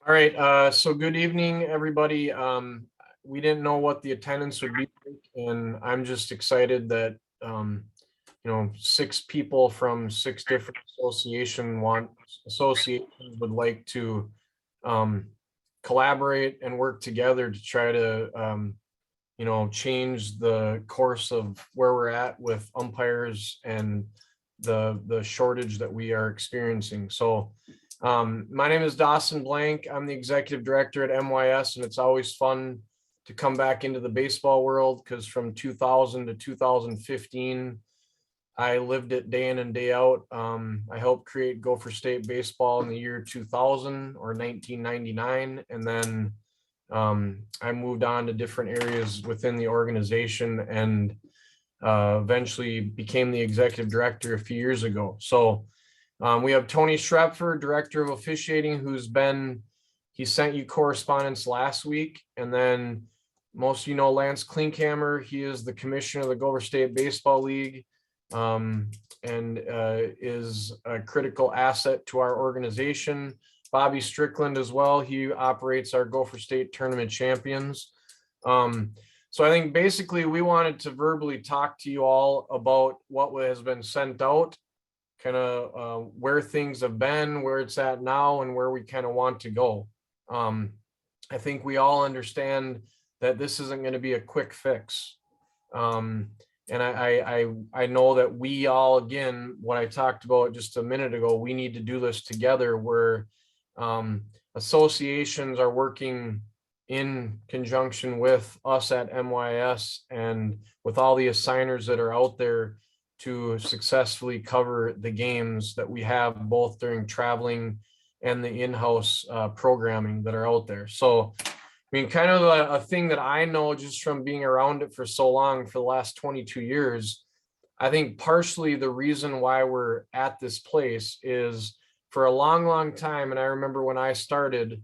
All right, so good evening, everybody. We didn't know what the attendance would be, and I'm just excited that, 6 people from 6 different associations would like to um, collaborate and work together to try to, change the course of where we're at with umpires and the shortage that we are experiencing. So my name is Dawson Blank. I'm the executive director at MYAS, and it's always fun to come back into the baseball world because from 2000 to 2015, I lived it day in and day out. I helped create Gopher State baseball in the year 2000 or 1999, and then I moved on to different areas within the organization and eventually became the executive director a few years ago. So we have Tony Schrepfer, Director of Officiating, he sent you correspondence last week. And then most of you know Lance Klinkhammer. He is the commissioner of the Gopher State Baseball League and is a critical asset to our organization. Bobby Strickland as well. He operates our Gopher State Tournament Champions. So I think basically we wanted to verbally talk to you all about what has been sent out, kind of where things have been, where it's at now, and where we kind of want to go. I think we all understand that this isn't going to be a quick fix. And I know that we all, again, what I talked about just a minute ago, we need to do this together where associations are working in conjunction with us at MYS and with all the assigners that are out there to successfully cover the games that we have both during traveling and the in-house programming that are out there. So, I mean, kind of a thing that I know just from being around it for so long, for the last 22 years, I think partially the reason why we're at this place is for a long, long time. And I remember when I started,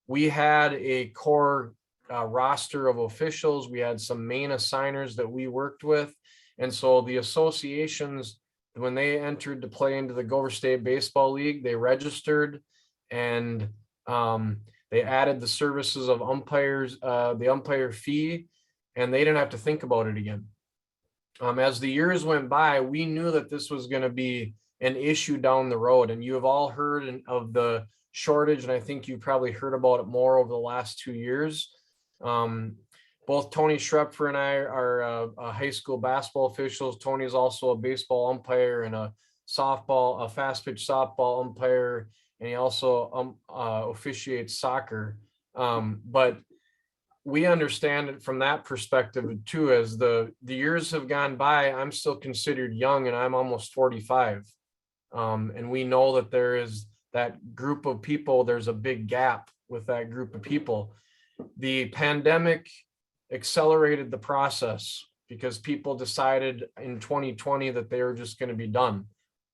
we had a core roster of officials. We had some main assigners that we worked with. And so the associations, when they entered to play into the Gopher State Baseball League, they registered and they added the services of umpires, the umpire fee, and they didn't have to think about it again. As the years went by, we knew that this was going to be an issue down the road. And you have all heard of the shortage, and I think you probably heard about it more over the last 2 years. Both Tony Schrepfer and I are high school basketball officials. Tony is also a baseball umpire and a fast pitch softball umpire, and he also officiates soccer. But we understand it from that perspective too. As the years have gone by, I'm still considered young, and I'm almost 45. And we know that there is that group of people. There's a big gap with that group of people. The pandemic accelerated the process because people decided in 2020 that they were just going to be done.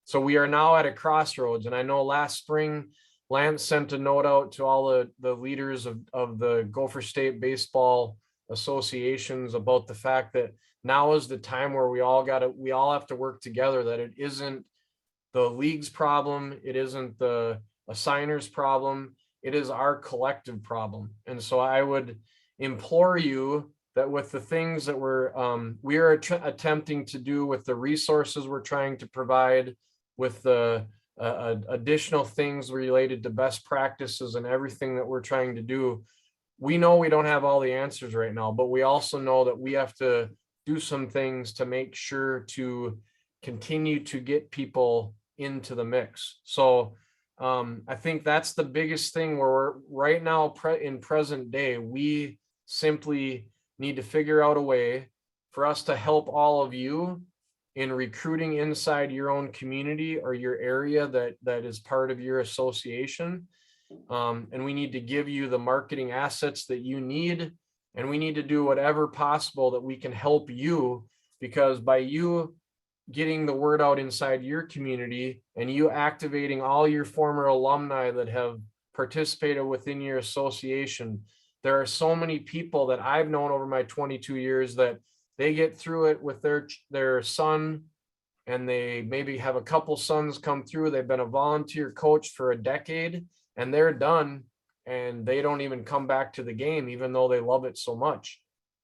So we are now at a crossroads. And I know last spring, Lance sent a note out to all the leaders of the Gopher State Baseball Associations about the fact that now is the time where we all have to work together, that it isn't the league's problem, it isn't the assigner's problem, it is our collective problem. And so I would implore you that with the things that we are attempting to do, with the resources we're trying to provide, with the additional things related to best practices and everything that we're trying to do, we know we don't have all the answers right now, but we also know that we have to do some things to make sure to continue to get people into the mix. So I think that's the biggest thing, where we're right now in present day, we simply need to figure out a way for us to help all of you in recruiting inside your own community or your area that is part of your association. And we need to give you the marketing assets that you need. And we need to do whatever possible that we can help you, because by you getting the word out inside your community and you activating all your former alumni that have participated within your association, there are so many people that I've known over my 22 years that they get through it with their son, and they maybe have a couple sons come through. They've been a volunteer coach for a decade and they're done. and they don't even come back to the game, even though they love it so much.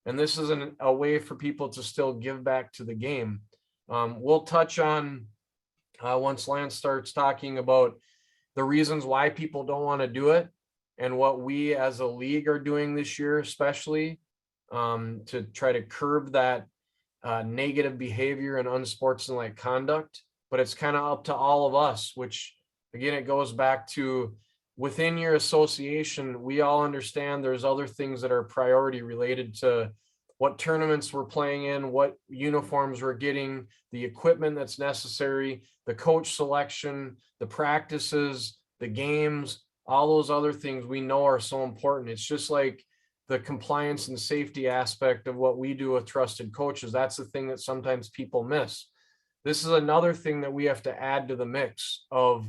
And this is a way for people to still give back to the game. We'll touch on once Lance starts talking about the reasons why people don't want to do it and what we as a league are doing this year, especially to try to curb that negative behavior and unsportsmanlike conduct. But it's kind of up to all of us, which again, it goes back to within your association, we all understand there's other things that are priority related to what tournaments we're playing in, what uniforms we're getting, the equipment that's necessary, the coach selection, the practices, the games, all those other things we know are so important. It's just like the compliance and safety aspect of what we do with trusted coaches. That's the thing that sometimes people miss. This is another thing that we have to add to the mix of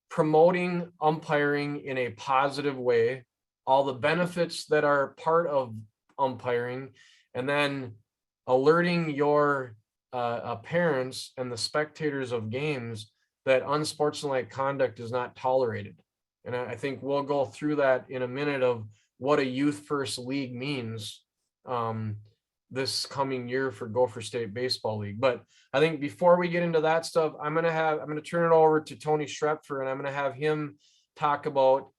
promoting umpiring in a positive way, all the benefits that are part of umpiring, and then alerting your parents and the spectators of games that unsportsmanlike conduct is not tolerated. And I think we'll go through that in a minute of what a youth first league means this coming year for Gopher State Baseball League. But I think before we get into that stuff, I'm going to turn it over to Tony Schrepfer, and I'm going to have him talk about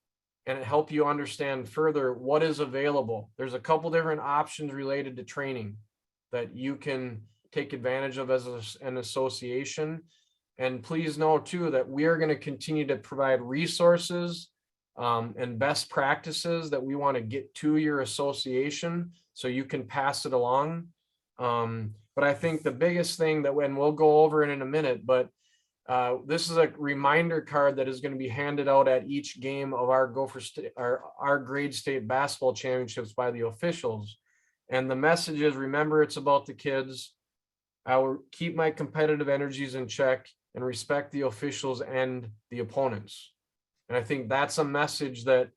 and help you understand further what is available. There's a couple different options related to training that you can take advantage of as an association. And please know too that we are going to continue to provide resources and best practices that we want to get to your association so you can pass it along. But I think the biggest thing that when we'll go over it in a minute, but this is a reminder card that is going to be handed out at each game of our Gopher State, our grade state basketball championships by the officials. And the message is, remember, it's about the kids. I will keep my competitive energies in check and respect the officials and the opponents. And I think that's a message that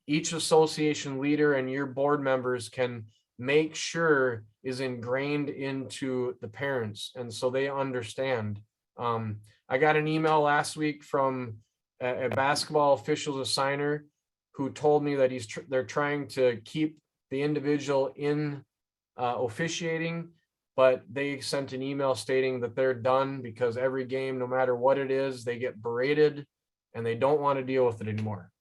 each association leader and your board members can make sure is ingrained into the parents. And so they understand. I got an email last week from a basketball officials assigner who told me that they're trying to keep the individual in officiating, but they sent an email stating that they're done because every game, no matter what it is, they get berated and they don't want to deal with it anymore.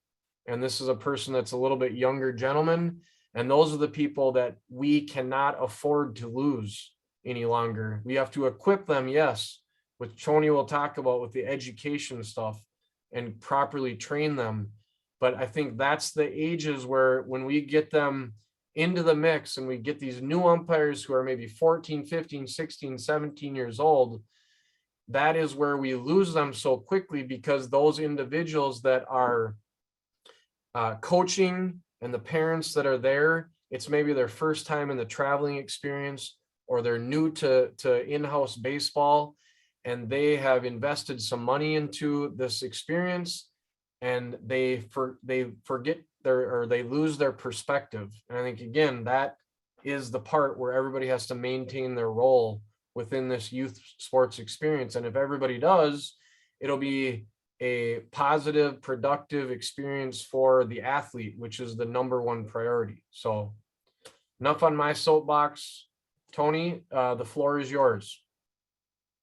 And this is a person that's a little bit younger gentleman. And those are the people that we cannot afford to lose any longer. We have to equip them, yes, which Tony will talk about with the education stuff, and properly train them. But I think that's the ages where when we get them into the mix and we get these new umpires who are maybe 14, 15, 16, 17 years old, that is where we lose them so quickly, because those individuals that are coaching and the parents that are there, it's maybe their first time in the traveling experience, or they're new to in-house baseball, and they have invested some money into this experience, and they forget they lose their perspective. And I think, again, that is the part where everybody has to maintain their role within this youth sports experience. And if everybody does, it'll be a positive, productive experience for the athlete, which is the number one priority. So enough on my soapbox. Tony, the floor is yours.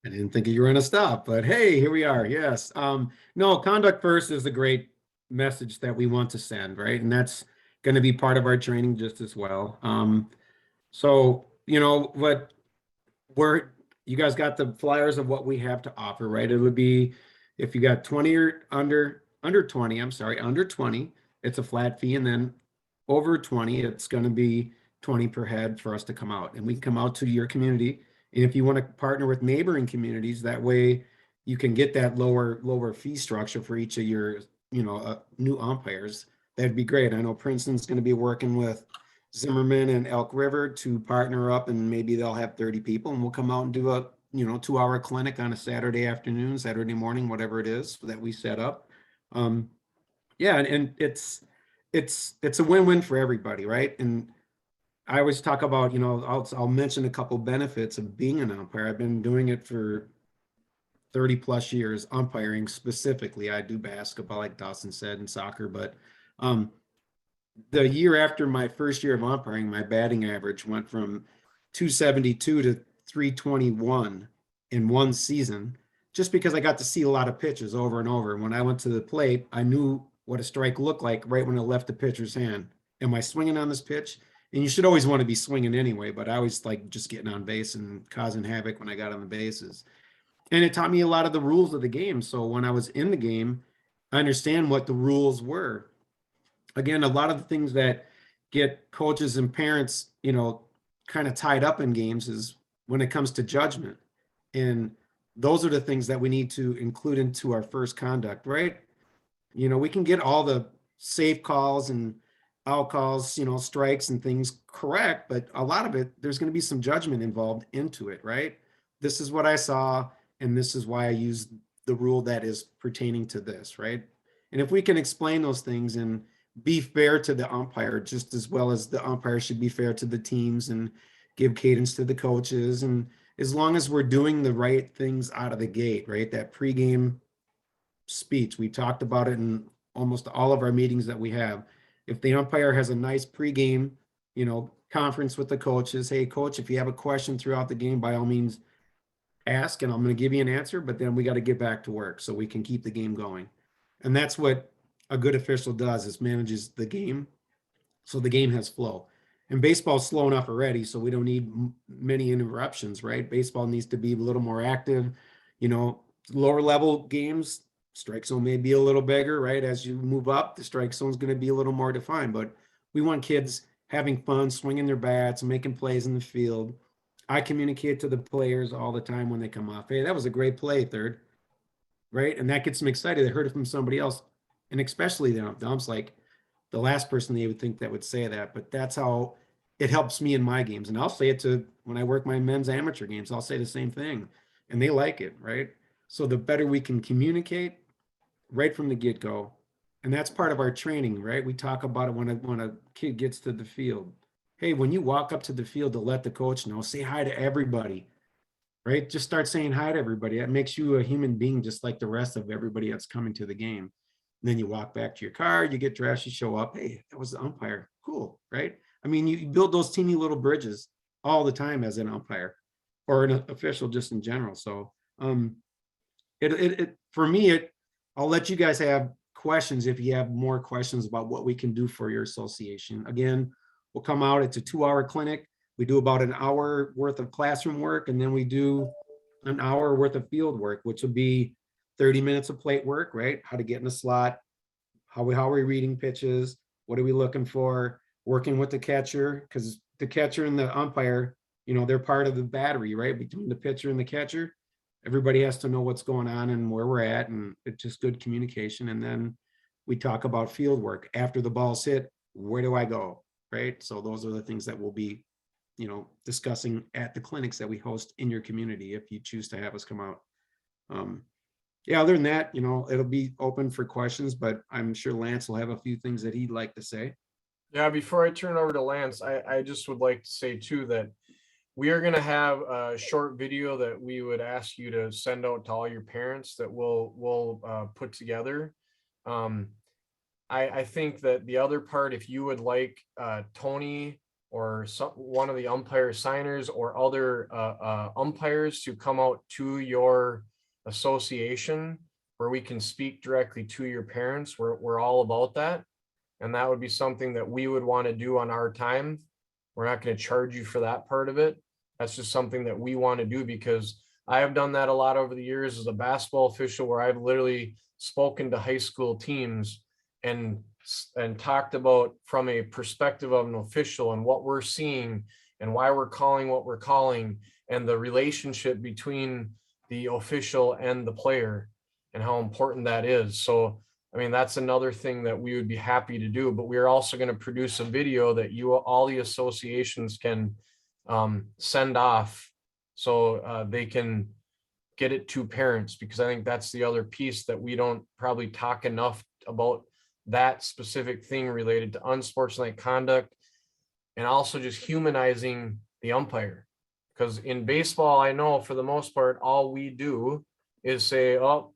I didn't think you were going to stop, but hey, here we are. Yes. No, conduct first is a great message that we want to send, right? And that's going to be part of our training just as well. So, you guys got the flyers of what we have to offer, right? It would be, if you got 20 or under 20, it's a flat fee. And then over 20, it's going to be 20 per head for us to come out. And we come out to your community. And if you want to partner with neighboring communities, that way you can get that lower fee structure for each of your, new umpires. That'd be great. I know Princeton's going to be working with Zimmerman and Elk River to partner up, and maybe they'll have 30 people, and we'll come out and do a 2-hour clinic on a Saturday afternoon, Saturday morning, whatever it is that we set up. Yeah, and it's a win-win for everybody, right? And I always talk about, I'll mention a couple benefits of being an umpire. I've been doing it for 30 plus years, umpiring specifically. I do basketball, like Dawson said, and soccer, but The year after my first year of umpiring, my batting average went from 272 to 321 in one season, just because I got to see a lot of pitches over and over. When I went to the plate, I knew what a strike looked like right when it left the pitcher's hand. Am I swinging on this pitch? And you should always want to be swinging anyway, but I always like just getting on base and causing havoc when I got on the bases. And it taught me a lot of the rules of the game. So when I was in the game, I understand what the rules were. Again, a lot of the things that get coaches and parents, kind of tied up in games is when it comes to judgment. And those are the things that we need to include into our first conduct, right? We can get all the safe calls and out calls, strikes and things correct, but a lot of it, there's going to be some judgment involved into it, right? This is what I saw, and this is why I use the rule that is pertaining to this, right? And if we can explain those things and be fair to the umpire, just as well as the umpire should be fair to the teams and give cadence to the coaches. And as long as we're doing the right things out of the gate, right? That pregame speech, we talked about it in almost all of our meetings that we have. If the umpire has a nice pregame, conference with the coaches, hey, coach, if you have a question throughout the game, by all means, ask, and I'm going to give you an answer, but then we got to get back to work so we can keep the game going. And that's what a good official does, is manages the game so the game has flow. And baseball's slow enough already, so we don't need many interruptions, right? Baseball needs to be a little more active. Lower level games, strike zone may be a little bigger, right? As you move up, the strike zone is going to be a little more defined, but we want kids having fun, swinging their bats, making plays in the field. I communicate to the players all the time when they come off, hey, that was a great play, third, right? And that gets them excited. They heard it from somebody else. And especially the ump's like the last person they would think that would say that, but that's how it helps me in my games. And I'll say it to when I work my men's amateur games, I'll say the same thing, and they like it, right? So the better we can communicate right from the get-go, and that's part of our training, right? We talk about it when a kid gets to the field. Hey, when you walk up to the field to let the coach know, say hi to everybody, right? Just start saying hi to everybody. That makes you a human being just like the rest of everybody that's coming to the game. And then you walk back to your car, you get dressed, you show up. Hey, that was the umpire. Cool, right? I mean, you build those teeny little bridges all the time as an umpire or an official just in general. So for me, I'll let you guys have questions if you have more questions about what we can do for your association. Again, we'll come out. It's a 2-hour clinic. We do about an hour worth of classroom work, and then we do an hour worth of field work, which will be 30 minutes of plate work, right? How to get in the slot, how are we reading pitches, what are we looking for, working with the catcher, because the catcher and the umpire, they're part of the battery, right? Between the pitcher and the catcher, everybody has to know what's going on and where we're at, and it's just good communication. And then we talk about field work. After the ball's hit, where do I go, right? So those are the things that we'll be, discussing at the clinics that we host in your community if you choose to have us come out. Yeah, other than that, it'll be open for questions, but I'm sure Lance will have a few things that he'd like to say. Yeah, before I turn over to Lance, I just would like to say too that we are going to have a short video that we would ask you to send out to all your parents that we'll put together. I think that the other part, if you would like Tony or one of the umpire signers or other umpires to come out to your association where we can speak directly to your parents, we're all about that. And that would be something that we would want to do on our time. We're not going to charge you for that part of it. That's just something that we want to do, because I have done that a lot over the years as a basketball official, where I've literally spoken to high school teams and talked about from a perspective of an official and what we're seeing and why we're calling what we're calling, and the relationship between the official and the player and how important that is. So, I mean, that's another thing that we would be happy to do, but we're also going to produce a video that all the associations can send off so they can get it to parents, because I think that's the other piece that we don't probably talk enough about, that specific thing related to unsportsmanlike conduct and also just humanizing the umpire. Because in baseball, I know for the most part, all we do is say, oh,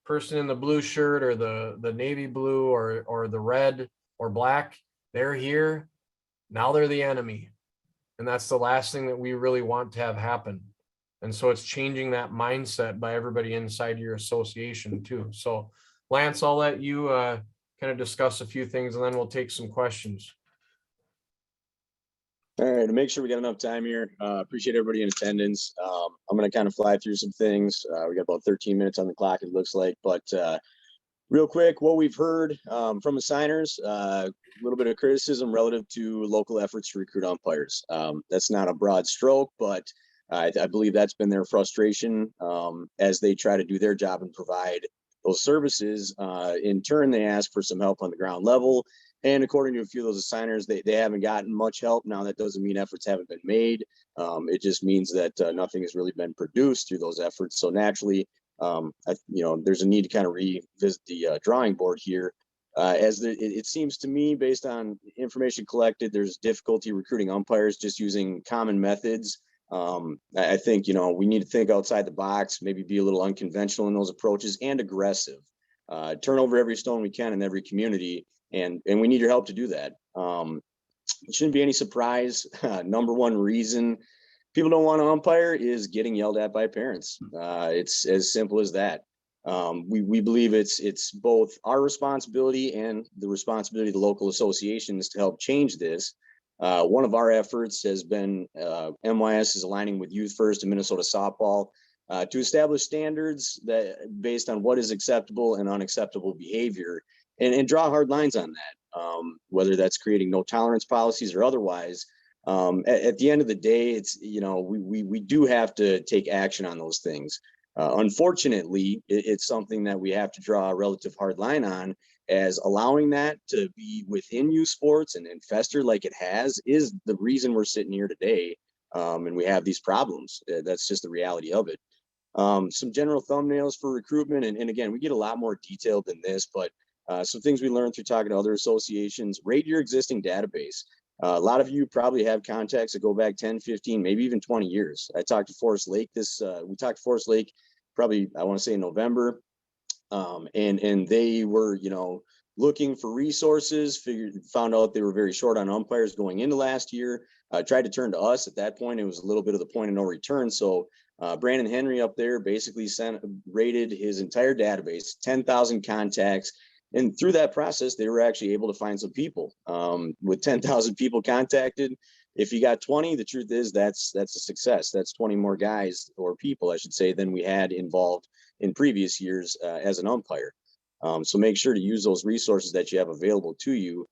person in the blue shirt or the navy blue or the red, or black, they're here. Now they're the enemy. And that's the last thing that we really want to have happen. And so it's changing that mindset by everybody inside your association too. So Lance, I'll let you kind of discuss a few things and then we'll take some questions. All right, to make sure we got enough time here, appreciate everybody in attendance. I'm going to kind of fly through some things. We got about 13 minutes on the clock, it looks like, but real quick, what we've heard from assigners, a little bit of criticism relative to local efforts to recruit umpires. That's not a broad stroke, but I believe that's been their frustration as they try to do their job and provide those services. In turn, they ask for some help on the ground level. And according to a few of those assigners, they haven't gotten much help. Now, that doesn't mean efforts haven't been made. It just means that nothing has really been produced through those efforts. So naturally, there's a need to kind of revisit the drawing board here. It seems to me, based on information collected, there's difficulty recruiting umpires just using common methods. I think, we need to think outside the box, maybe be a little unconventional in those approaches and aggressive. Turn over every stone we can in every community. And we need your help to do that. It shouldn't be any surprise. Number one reason people don't want to umpire is getting yelled at by parents. It's as simple as that. We believe it's both our responsibility and the responsibility of the local associations to help change this. One of our efforts has been MYAS is aligning with Youth First and Minnesota Softball to establish standards that based on what is acceptable and unacceptable behavior. And draw hard lines on that, whether that's creating no tolerance policies or otherwise. At the end of the day, it's, we do have to take action on those things. Unfortunately, it's something that we have to draw a relative hard line on, as allowing that to be within youth sports and fester like it has is the reason we're sitting here today. And we have these problems. That's just the reality of it. Some general thumbnails for recruitment. And again, we get a lot more detailed than this, but some things we learned through talking to other associations. Rate your existing database. A lot of you probably have contacts that go back 10, 15, maybe even 20 years. I talked to Forest Lake we talked to Forest Lake probably, I want to say in November. And they were, looking for resources, found out they were very short on umpires going into last year. Tried to turn to us. At that point, it was a little bit of the point of no return. So Brandon Henry up there basically rated his entire database, 10,000 contacts. And through that process, they were actually able to find some people. With 10,000 people contacted, if you got 20, the truth is that's a success. That's 20 more guys or people, I should say, than we had involved in previous years as an umpire. So make sure to use those resources that you have available to you.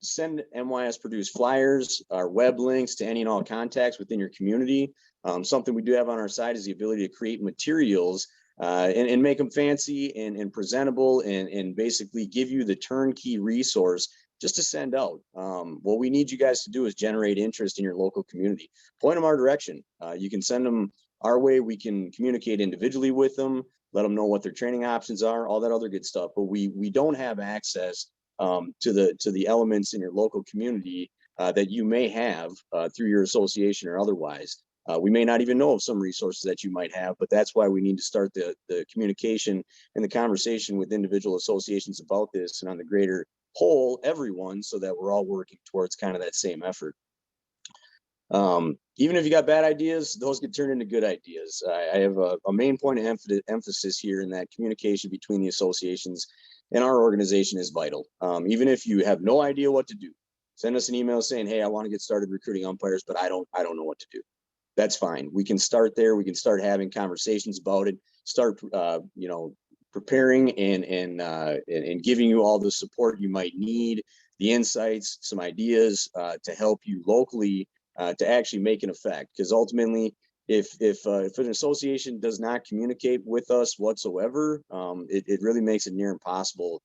Send MYAS produced flyers, our web links to any and all contacts within your community. Something we do have on our side is the ability to create materials and make them fancy and presentable and basically give you the turnkey resource just to send out. What we need you guys to do is generate interest in your local community. Point them our direction. You can send them our way. We can communicate individually with them, let them know what their training options are, all that other good stuff. But we don't have access to the elements in your local community that you may have through your association or otherwise. We may not even know of some resources that you might have, but that's why we need to start the communication and the conversation with individual associations about this and on the greater whole, everyone, so that we're all working towards kind of that same effort. Even if you got bad ideas, those get turned into good ideas. I have a main point of emphasis here in that communication between the associations and our organization is vital. Even if you have no idea what to do, send us an email saying, hey, I want to get started recruiting umpires, but I don't know what to do. That's fine. We can start there. We can start having conversations about it, start, preparing and giving you all the support you might need, the insights, some ideas to help you locally to actually make an effect. Because ultimately, if an association does not communicate with us whatsoever, it really makes it near impossible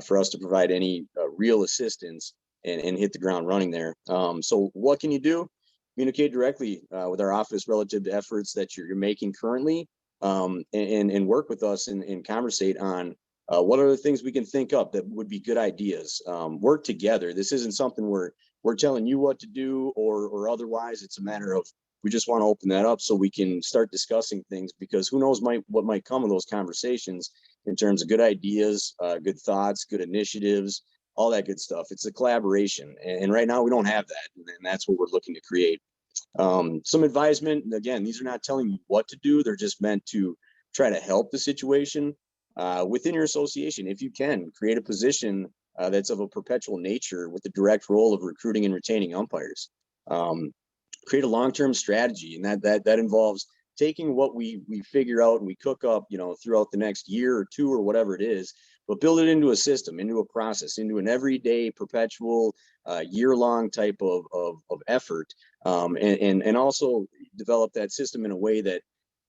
for us to provide any real assistance and hit the ground running there. So what can you do? Communicate directly with our office relative to efforts that you're making currently, and work with us and conversate on what are the things we can think up that would be good ideas. Work together. This isn't something we're telling you what to do or otherwise. It's a matter of we just want to open that up so we can start discussing things, because who knows what might come of those conversations in terms of good ideas, good thoughts, good initiatives, all that good stuff. It's a collaboration. And right now we don't have that. And that's what we're looking to create. Some advisement, and again, these are not telling you what to do. They're just meant to try to help the situation within your association. If you can create a position that's of a perpetual nature with the direct role of recruiting and retaining umpires. Create a long-term strategy, and that involves taking what we figure out and we cook up, you know, throughout the next year or two or whatever it is, but build it into a system, into a process, into an everyday, perpetual, year-long type of effort, and also develop that system in a way that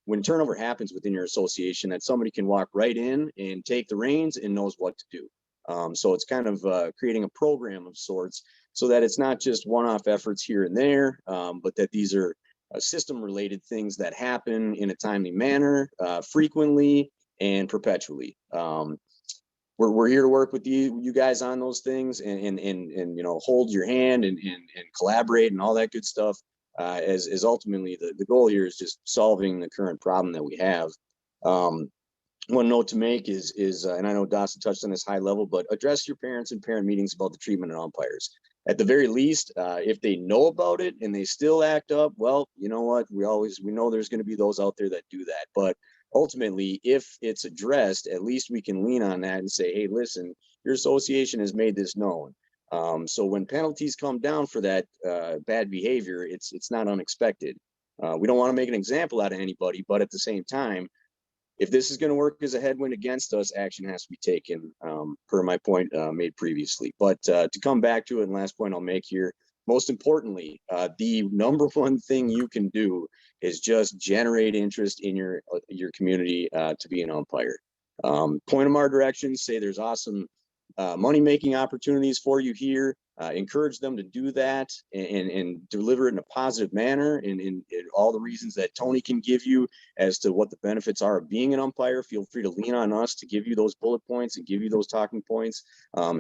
when turnover happens within your association, that somebody can walk right in and take the reins and knows what to do. So it's kind of creating a program of sorts so that it's not just one-off efforts here and there, but that these are system-related things that happen in a timely manner, frequently and perpetually. We're here to work with you guys on those things and you know, hold your hand and collaborate and all that good stuff. As ultimately the goal here is just solving the current problem that we have. One note to make is and I know Dawson touched on this high level, but address your parents in parent meetings about the treatment of umpires. At the very least, if they know about it and they still act up, well, you know what? We know there's going to be those out there that do that. But ultimately, if it's addressed, at least we can lean on that and say, hey, listen, your association has made this known. So when penalties come down for that bad behavior, it's not unexpected. We don't want to make an example out of anybody, but at the same time, if this is going to work as a headwind against us, action has to be taken, per my point made previously. But to come back to it, and last point I'll make here, most importantly, the number one thing you can do is just generate interest in your community to be an umpire. Point them our direction, say there's awesome money-making opportunities for you here. Encourage them to do that and deliver it in a positive manner and all the reasons that Tony can give you as to what the benefits are of being an umpire. Feel free to lean on us to give you those bullet points and give you those talking points.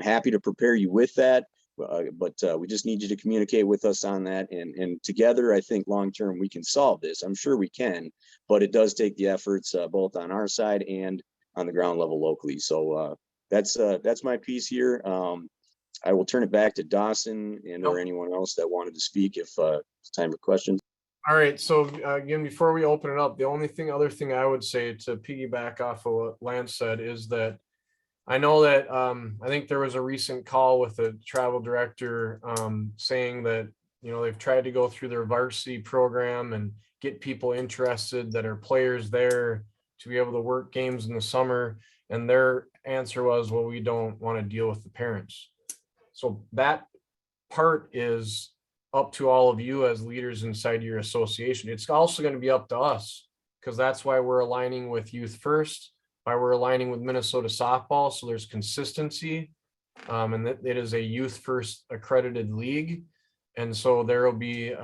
Happy to prepare you with that, but we just need you to communicate with us on that, and together I think long-term we can solve this. I'm sure we can, but it does take the efforts both on our side and on the ground level locally. So that's my piece here. I will turn it back to Dawson and or anyone else that wanted to speak if it's time for questions. All right. So again, before we open it up, the other thing I would say to piggyback off of what Lance said is that I know that I think there was a recent call with the travel director saying that, you know, they've tried to go through their varsity program and get people interested that are players there to be able to work games in the summer. And their answer was, well, we don't want to deal with the parents. So that part is up to all of you as leaders inside your association. It's also going to be up to us, because that's why we're aligning with Youth First, why we're aligning with Minnesota softball. So there's consistency, and that it is a Youth First accredited league. And so there will be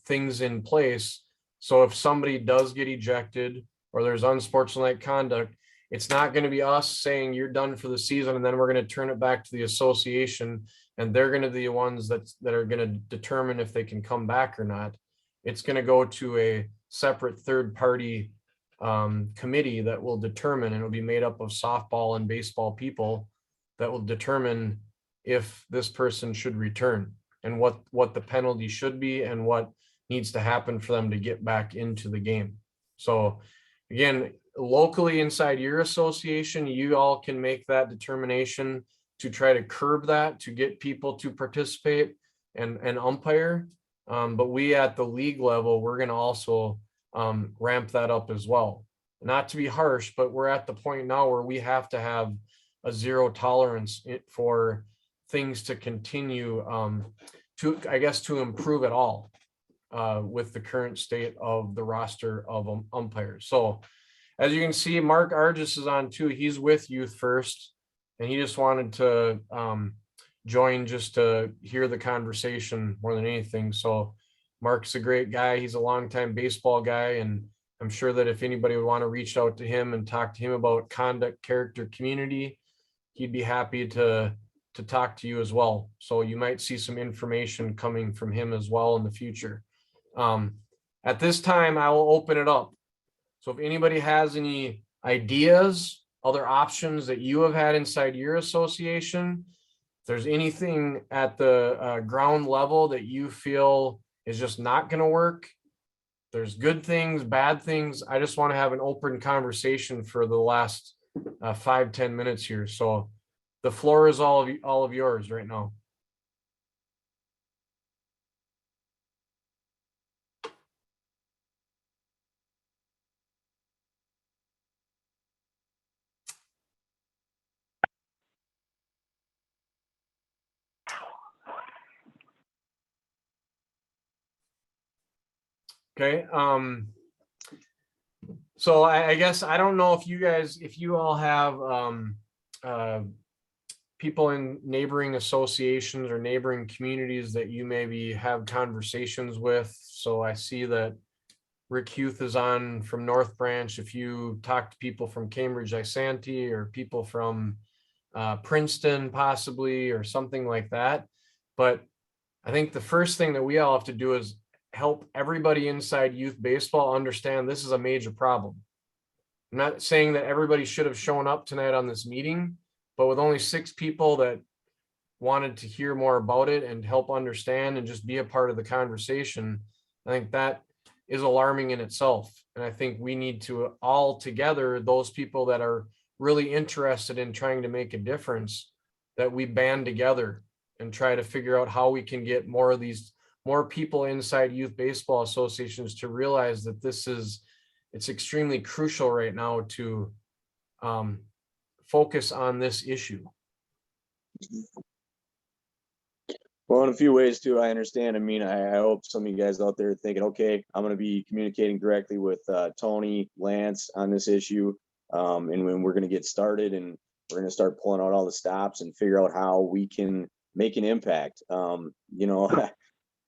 things in place. So if somebody does get ejected or there's unsportsmanlike conduct, it's not going to be us saying you're done for the season and then we're going to turn it back to the association and they're going to be the ones that are going to determine if they can come back or not. It's going to go to a separate third party committee that will determine, and it'll be made up of softball and baseball people that will determine if this person should return and what the penalty should be and what needs to happen for them to get back into the game. So again, locally inside your association, you all can make that determination to try to curb that, to get people to participate and umpire. But we at the league level, we're going to also ramp that up as well. Not to be harsh, but we're at the point now where we have to have a zero tolerance for things to continue to improve at all with the current state of the roster of umpires. So as you can see, Mark Argis is on too. He's with Youth First, and he just wanted to join just to hear the conversation more than anything. So Mark's a great guy. He's a longtime baseball guy, and I'm sure that if anybody would want to reach out to him and talk to him about conduct, character, community, he'd be happy to talk to you as well. So you might see some information coming from him as well in the future. At this time, I will open it up. So if anybody has any ideas, other options that you have had inside your association, there's anything at the ground level that you feel is just not going to work, there's good things, bad things. I just want to have an open conversation for the last 5-10 minutes here. So the floor is all of yours right now. Okay. So I guess I don't know if you all have people in neighboring associations or neighboring communities that you maybe have conversations with. So I see that Rick Huth is on from North Branch. If you talk to people from Cambridge Isanti or people from Princeton possibly or something like that. But I think the first thing that we all have to do is help everybody inside youth baseball understand this is a major problem. I'm not saying that everybody should have shown up tonight on this meeting, but with only 6 people that wanted to hear more about it and help understand and just be a part of the conversation, I think that is alarming in itself. And I think we need to all together, those people that are really interested in trying to make a difference, that we band together and try to figure out how we can get more people inside youth baseball associations to realize that it's extremely crucial right now to focus on this issue. Well, in a few ways too, I understand. I mean, I hope some of you guys out there are thinking, okay, I'm going to be communicating directly with Tony, Lance on this issue. And when we're going to get started and we're going to start pulling out all the stops and figure out how we can make an impact. You know,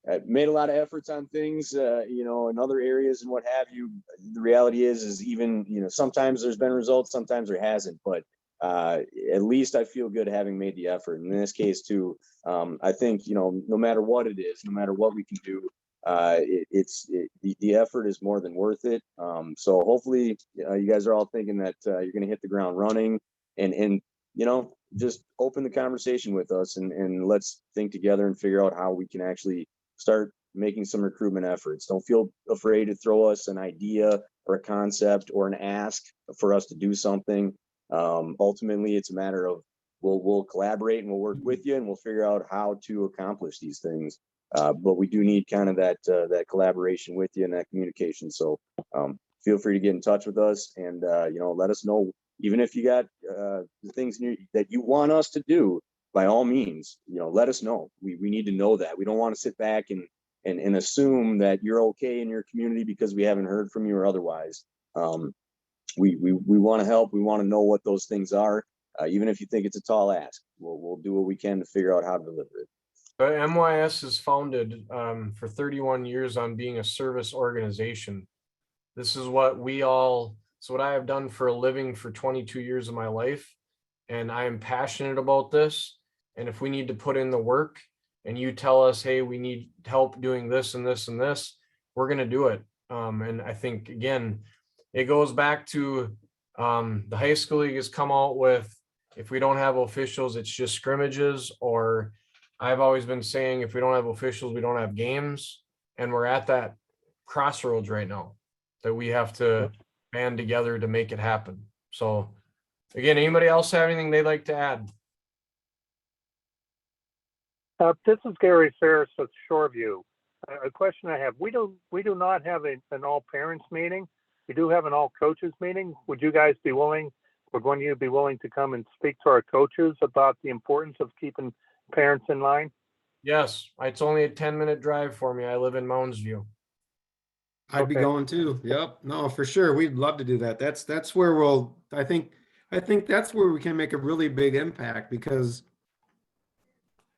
I've made a lot of efforts on things, you know, in other areas and what have you. The reality is even, you know, sometimes there's been results, sometimes there hasn't, but at least I feel good having made the effort. And in this case too, I think, you know, no matter what it is, no matter what we can do, the effort is more than worth it. So hopefully you guys are all thinking that you're going to hit the ground running and, you know, just open the conversation with us and let's think together and figure out how we can actually start making some recruitment efforts. Don't feel afraid to throw us an idea or a concept or an ask for us to do something. Ultimately, it's a matter of we'll collaborate and we'll work with you and we'll figure out how to accomplish these things. But we do need kind of that collaboration with you and that communication. So feel free to get in touch with us and you know, let us know, even if you got the things that you want us to do. By all means, you know, let us know. We need to know that. We don't want to sit back and assume that you're okay in your community because we haven't heard from you or otherwise. We want to help. We want to know what those things are. Even if you think it's a tall ask, we'll do what we can to figure out how to deliver it. MYAS is founded for 31 years on being a service organization. This is what it's what I have done for a living for 22 years of my life. And I am passionate about this. And if we need to put in the work and you tell us, hey, we need help doing this and this and this, we're going to do it. And I think, again, it goes back to the high school league has come out with, if we don't have officials, it's just scrimmages, or I've always been saying, if we don't have officials, we don't have games. And we're at that crossroads right now that we have to band together to make it happen. So again, anybody else have anything they'd like to add? This is Gary Ferris with Shoreview. A question I have: we do not have an all parents meeting. We do have an all coaches meeting. Would you guys be willing? We're going to be willing to come and speak to our coaches about the importance of keeping parents in line? Yes, it's only a 10-minute drive for me. I live in Mounds View. I'd be going too. Yep. No, for sure. We'd love to do that. That's where I think that's where we can make a really big impact, because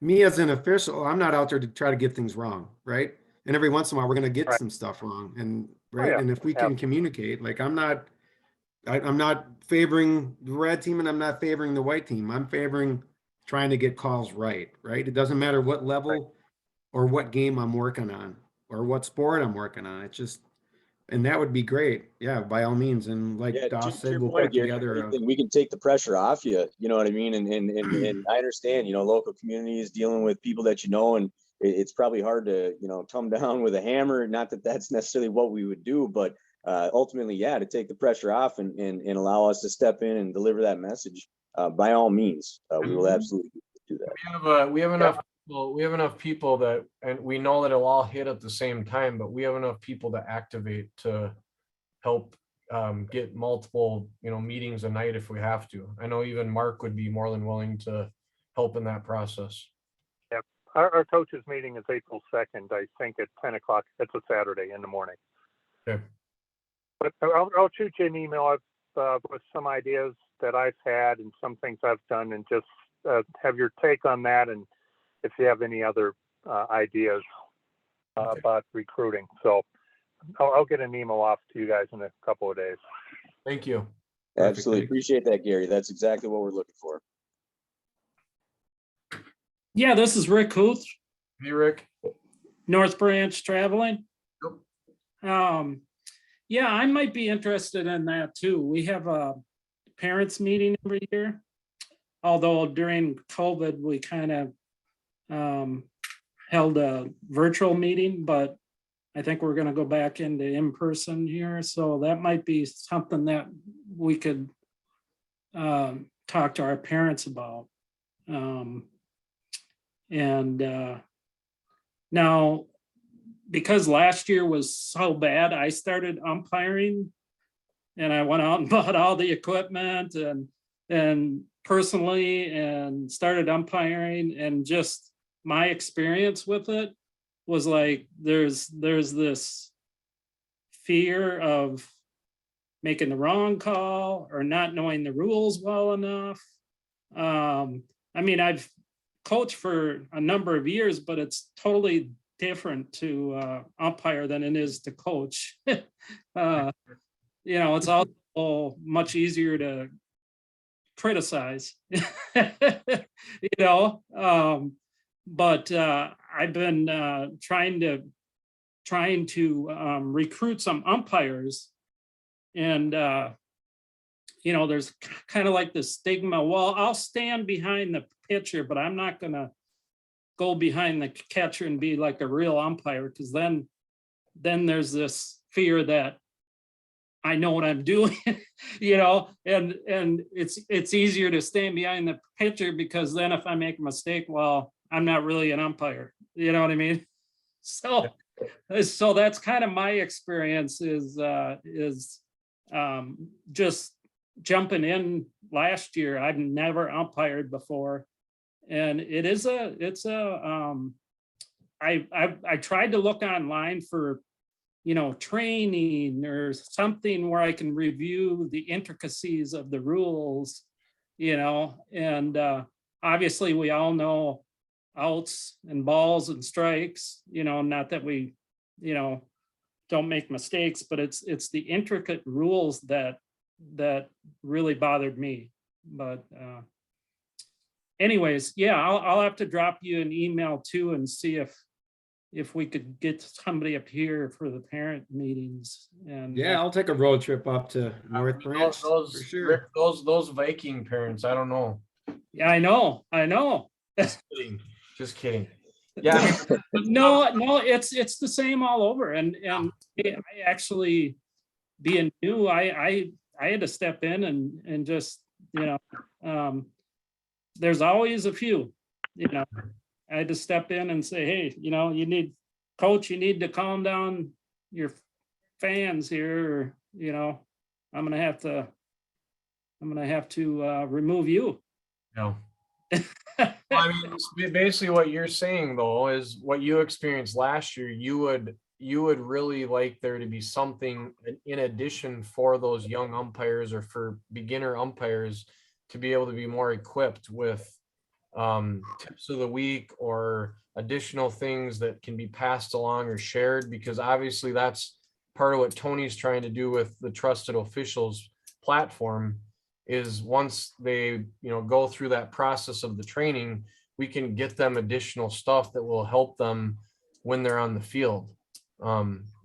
me as an official, I'm not out there to try to get things wrong, right? And every once in a while we're going to get some stuff wrong, and right. Yeah. And if we can communicate, like I'm not favoring the red team and I'm not favoring the white team. I'm favoring trying to get calls right. It doesn't matter what level or what game I'm working on or what sport I'm working on. It's just, And that would be great. Yeah, by all means. And like Yeah, Doss to said, your we'll point, put Gary, if together anything, we can take the pressure off you, you know what I mean? And I understand, you know, local communities dealing with people that you know, and it's probably hard to, you know, come down with a hammer. Not that that's necessarily what we would do, but ultimately, yeah, to take the pressure off and allow us to step in and deliver that message, by all means, we will absolutely do that. We have enough people, we have enough people that, and we know that it'll all hit at the same time, but we have enough people to activate to help get multiple, you know, meetings a night if we have to. I know even Mark would be more than willing to help in that process. Yep. Our coaches meeting is April 2nd, I think at 10 o'clock. It's a Saturday in the morning. Okay. But I'll shoot you an email with some ideas that I've had and some things I've done, and just have your take on that. And if you have any other ideas about recruiting. So I'll get an email off to you guys in a couple of days. Thank you. Absolutely Perfect. appreciate that, Gary. That's exactly what we're looking for. Yeah, this is Rick Huth, Hey, Rick. North Branch Traveling. Yep. Yeah, I might be interested in that too. We have a parents meeting every year. Although during COVID, we kind of held a virtual meeting, but I think we're going to go back into in-person here. So that might be something that we could talk to our parents about. Now, because last year was so bad, I started umpiring, and I went out and bought all the equipment and personally and started umpiring, and just my experience with it was like there's this fear of making the wrong call or not knowing the rules well enough. I mean, I've coached for a number of years, but it's totally different to umpire than it is to coach. You know, it's also much easier to criticize, you know, but I've been trying to recruit some umpires, and you know, there's kind of like this stigma. Well, I'll stand behind the pitcher, but I'm not gonna go behind the catcher and be like a real umpire, because then there's this fear that I know what I'm doing, you know, and it's easier to stand behind the pitcher, because then if I make a mistake, well, I'm not really an umpire, you know what I mean? So that's kind of my experience is just jumping in last year. I've never umpired before, and I tried to look online for, you know, training or something where I can review the intricacies of the rules, you know, and obviously we all know outs and balls and strikes, you know, not that we, you know, don't make mistakes, but it's the intricate rules that really bothered me. But anyways, yeah, I'll have to drop you an email too and see if we could get somebody up here for the parent meetings. And Yeah, I'll take a road trip up to North Branch for sure. Rick, those Viking parents, I don't know. yeah, I know. Just kidding. Yeah, I mean, No, it's the same all over. And I actually, being new, I had to step in and just, you know, there's always a few, you know, I had to step in and say, hey, you know, you need to calm down your fans here, or, you know, I'm gonna have to remove you. no. Well, I mean, basically what you're saying though is what you experienced last year. You would really like there to be something in addition for those young umpires or for beginner umpires to be able to be more equipped with tips of the week or additional things that can be passed along or shared, because obviously that's part of what Tony's trying to do with the Trusted Officials platform. Is once they, you know, go through that process of the training, we can get them additional stuff that will help them when they're on the field.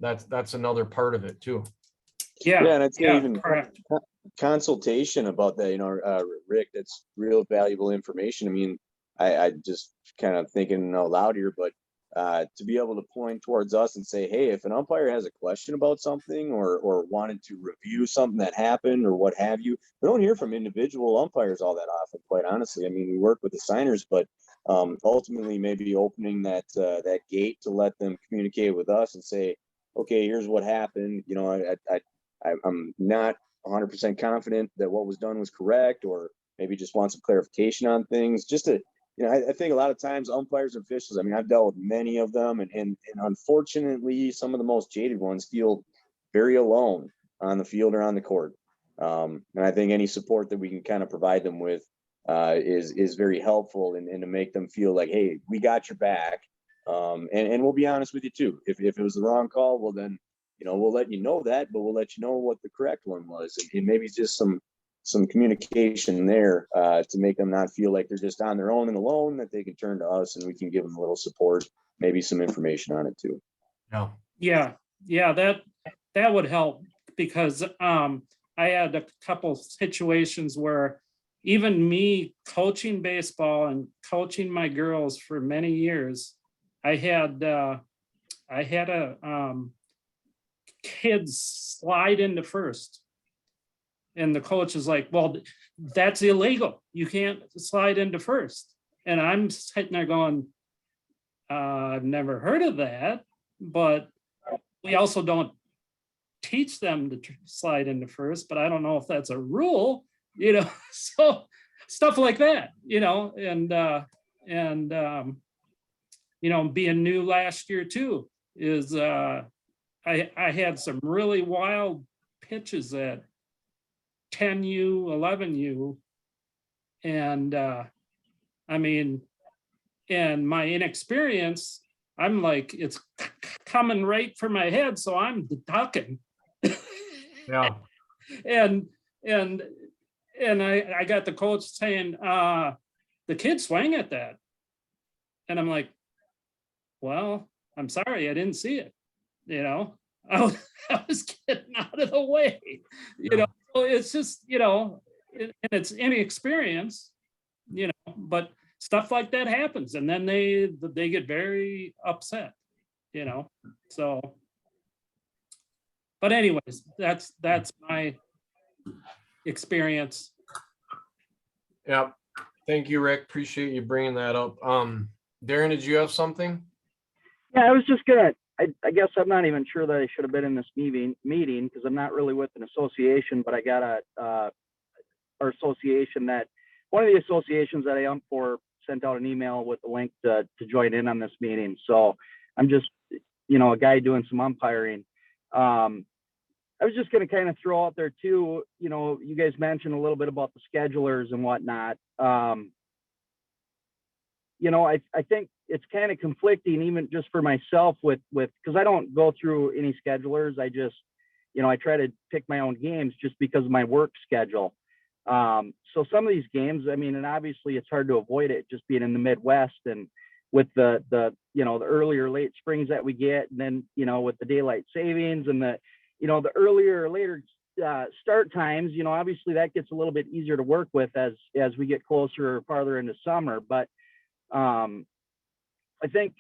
That's another part of it too. Yeah, Yeah, and I'd say yeah, even correct. consultation about that, Rick, that's real valuable information. I mean, I just kind of thinking out loud here, but to be able to point towards us and say, hey, if an umpire has a question about something or wanted to review something that happened or what have you, we don't hear from individual umpires all that often, quite honestly. I mean, we work with the signers, but ultimately maybe opening that gate to let them communicate with us and say, okay, here's what happened. I'm not 100% confident that what was done was correct, or maybe just want some clarification on things. Just to, I think a lot of times umpires and officials, I mean, I've dealt with many of them, and unfortunately, some of the most jaded ones feel very alone on the field or on the court. And I think any support that we can kind of provide them with is very helpful, and to make them feel like, hey, we got your back. And we'll be honest with you too. If it was the wrong call, well then, we'll let you know that, but we'll let you know what the correct one was, and maybe just some communication there to make them not feel like they're just on their own and alone, that they can turn to us and we can give them a little support, maybe some information on it too. Yeah, that would help, because I had a couple situations where even me coaching baseball and coaching my girls for many years, I had a kids slide into first, and the coach is like, well, that's illegal, you can't slide into first. And I'm sitting there going, I've never heard of that, but we also don't teach them to slide into first, but I don't know if that's a rule, so stuff like that, and being new last year too, is I had some really wild pitches at 10U, 11U. And I mean, and my inexperience, I'm like, it's coming right for my head, so I'm ducking. Yeah. And I got the coach saying, the kid swang at that. And I'm like, well, I'm sorry, I didn't see it. I was getting out of the way, so it's just, and it's inexperience, but stuff like that happens. And then they get very upset, so. But anyways, that's my experience. Yeah. Thank you, Rick. Appreciate you bringing that up. Darren, did you have something? Yeah, I was just I guess I'm not even sure that I should have been in this meeting because I'm not really with an association, but I got our association one of the associations that I ump for sent out an email with a link to join in on this meeting. So I'm just, a guy doing some umpiring. I was just going to kind of throw out there too, you guys mentioned a little bit about the schedulers and whatnot. I think it's kind of conflicting, even just for myself with, because I don't go through any schedulers. I just, I try to pick my own games just because of my work schedule. So some of these games, I mean, and obviously it's hard to avoid it just being in the Midwest, and with the earlier late springs that we get, and then, with the daylight savings and the earlier or later start times, obviously that gets a little bit easier to work with as we get closer or farther into summer. But I think,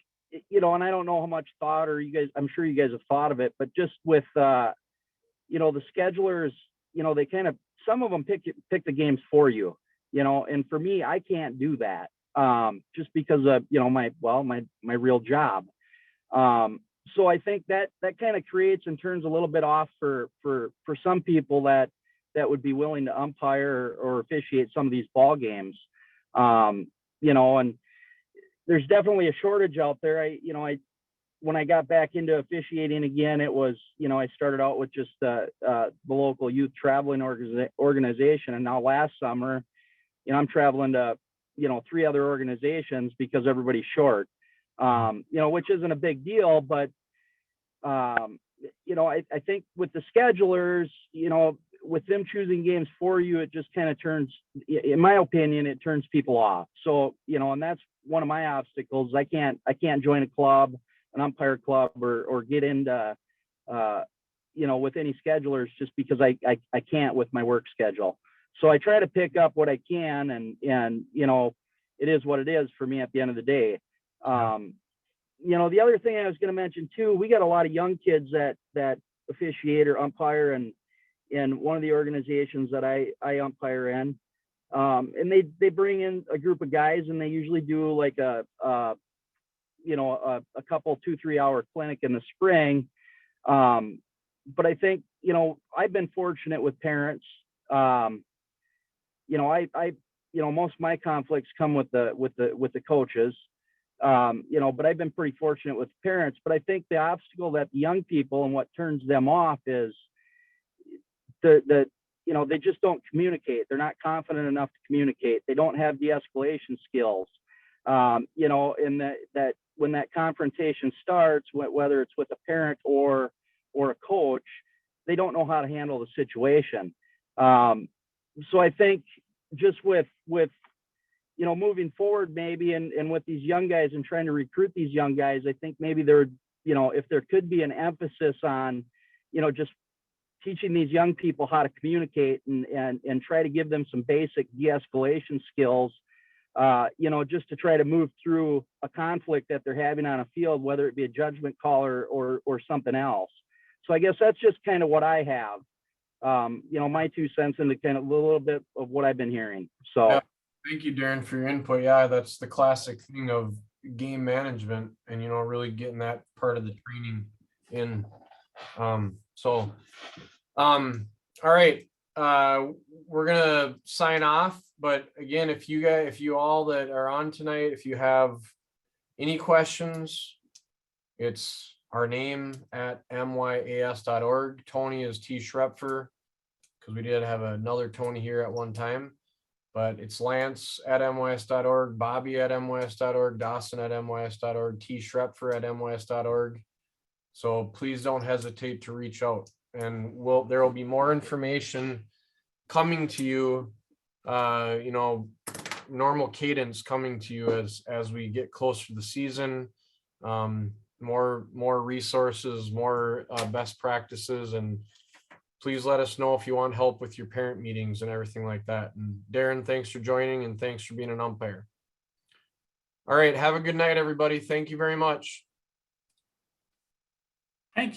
and I don't know how much thought, or I'm sure you guys have thought of it, but just with, the schedulers, they kind of, some of them pick the games for you, and for me, I can't do that, just because of, my real job. So I think that kind of creates and turns a little bit off for some people that would be willing to umpire or officiate some of these ball games, and there's definitely a shortage out there. When I got back into officiating again, it was, I started out with just the local youth traveling organization. And now last summer, I'm traveling to, 3 other organizations because everybody's short, which isn't a big deal. But, I think with the schedulers, with them choosing games for you, it just kind of turns, in my opinion, it turns people off. So, and that's one of my obstacles. I can't join a club an umpire club or get into, with any schedulers just because I can't with my work schedule. So I try to pick up what I can and it is what it is for me at the end of the day. The other thing I was going to mention too, we got a lot of young kids that officiate or umpire in one of the organizations that I umpire in. And they bring in a group of guys and they usually do like a couple 2-3 hour clinic in the spring. But I think, I've been fortunate with parents. Most of my conflicts come with the coaches. But I've been pretty fortunate with parents. But I think the obstacle that the young people and what turns them off is they just don't communicate. They're not confident enough to communicate. They don't have de-escalation skills. And that when that confrontation starts, whether it's with a parent or a coach, they don't know how to handle the situation. So I think just with moving forward maybe and with these young guys and trying to recruit these young guys, I think maybe if there could be an emphasis on, just teaching these young people how to communicate and try to give them some basic de-escalation skills, just to try to move through a conflict that they're having on a field, whether it be a judgment call or something else. So I guess that's just kind of what I have, my 2 cents into kind of a little bit of what I've been hearing. So. Yeah. Thank you, Darren, for your input. Yeah, that's the classic thing of game management and, really getting that part of the training in. All right. We're going to sign off. But again, if you all that are on tonight, if you have any questions, it's our name at MYAS.org. Tony is T. Schrepfer, because we did have another Tony here at one time. But it's Lance at MYS.org, Bobby at MYS.org, Dawson at MYS.org, T. Schrepfer at MYS.org. So please don't hesitate to reach out. And there will be more information coming to you, normal cadence coming to you as we get closer to the season. More resources, more best practices, and please let us know if you want help with your parent meetings and everything like that. And Darren, thanks for joining and thanks for being an umpire. All right. Have a good night, everybody. Thank you very much.